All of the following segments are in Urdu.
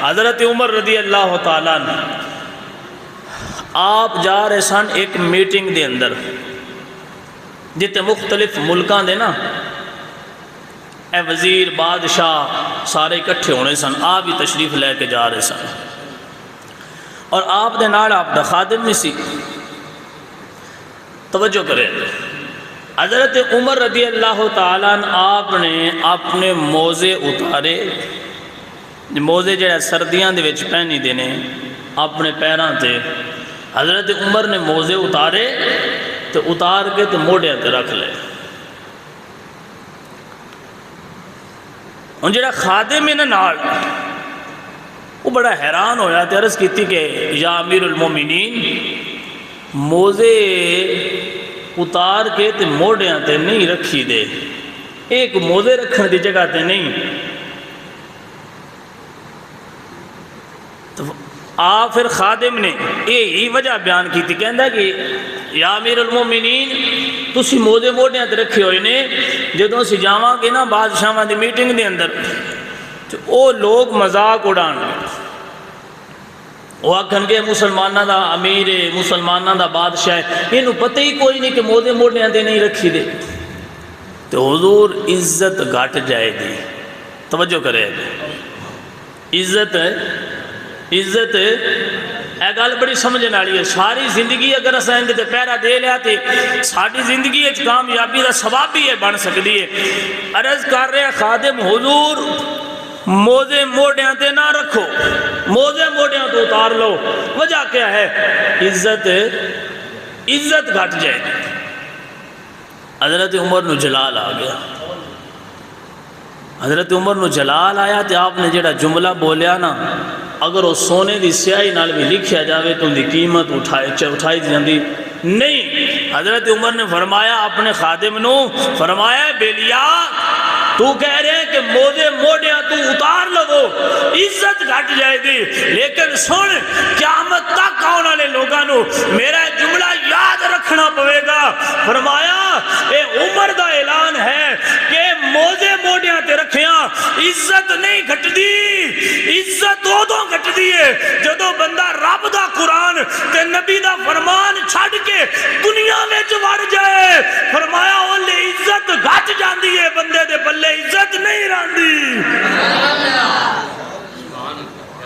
حضرت عمر رضی اللہ تعالیٰ عنہ آپ جا رہے سن ایک میٹنگ دے اندر جتے مختلف ملکان دے نا اے وزیر بادشاہ سارے اکٹھے ہونے سن، آپ بھی تشریف لے کے جا رہے سن اور آپ دے نال آپ دا خادم نہیں سی۔ توجہ کریں، حضرت عمر رضی اللہ تعالیٰ عنہ آپ نے اپنے موزے اتارے، موزے جڑے سردیاں دے وچ پہنی دینے اپنے پیراں تے، حضرت عمر نے موزے اتارے تو اتار کے تو موڑیاں تے رکھ لے۔ ان جڑا خادم ہے نال وہ بڑا حیران ہویا تے عرض کیتی کہ یا امیر المومنین موزے اتار کے تے موڑیاں تے نہیں رکھی دے، ایک موزے رکھنے دی جگہ تے نہیں۔ تو آپ پھر خادم نے یہی وجہ بیان کی تھی، کہندا کہ یا امیر المومنین تسی موزے موڑیاں تے رکھے ہوئے نے، جدوں اسی جاواں گے نا بادشاہاں دی میٹنگ دے اندر تو او لوگ مذاق اڑان، وہ آکھن کے مسلمانہ دا امیر ہے، مسلمانہ دا بادشاہ ہے، انہوں پتہ ہی کوئی نہیں کہ موزے موڑیاں تے نہیں رکھی دے۔ تو حضور عزت گھٹ جائے دی، توجہ کرے، عزت اے گل بڑی سمجھنے والی ہے۔ ساری زندگی اگر اساں اندے تے پیرا دے لیا تے ساری زندگی وچ کامیابی دا سبب بھی ہے بن سکتی ہے۔ عرض کر رہے خادم حضور موزے موڑیاں تے نہ رکھو، موزے موڑیاں تو اتار لو، وجہ کیا ہے؟ عزت گھٹ جائے گی۔ حضرت عمر نو جلال آ گیا، حضرت عمر نو جلال آیا تے آپ نے جڑا جملہ بولیا نا، اگر وہ سونے دی سیاہی نال بھی لکھیا جاوے تو ان دی قیمت اٹھائی جاندی نہیں۔ حضرت عمر نے فرمایا اپنے خادم نو، فرمایا بیلیا تو کہہ رہے ہیں کہ موزے موڑیاں تو اتار لو، عزت گھٹ جائے گی، لیکن سن قیامت تک آنے والے لوگاں نو میرا جملہ یاد رکھنا پڑے گا۔ فرمایا اے عمر دا اعلان ہے کہ موزے موڑیاں تے رکھیاں عزت نہیں گھٹ دی، عزت ادوں گھٹ دی ہے جدوں بندہ رب دا قرآن تے نبی دا فرمان چھڑ کے دنیا وچ وڑ جائے۔ فرمایا اولے عزت گھٹ جاندی ہے، بندے دے بلے عزت نہیں رہندی۔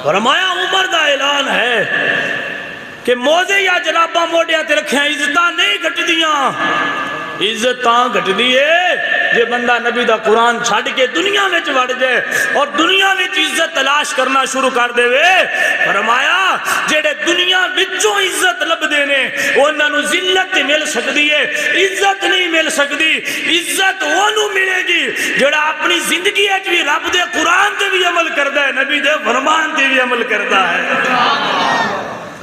فرمایا عمر دا اعلان ہے کہ موزے یا جراباں موڑیاں تے رکھیں عزتاں نہیں گھٹ دیاں، عزت تاں گھٹ دیئے جے بندہ نبی دا قرآن چھڑ کے دنیا میں وڑ جائے اور دنیا میں عزت تلاش کرنا شروع کر دے وے۔ فرمایا جڑے دنیا وچوں عزت لب دینے انہاں نو ذلت مل سکتی ہے، عزت نہیں مل سکتی۔ عزت انہوں ملے گی جڑا اپنی زندگی وچ بھی رب دے قرآن تے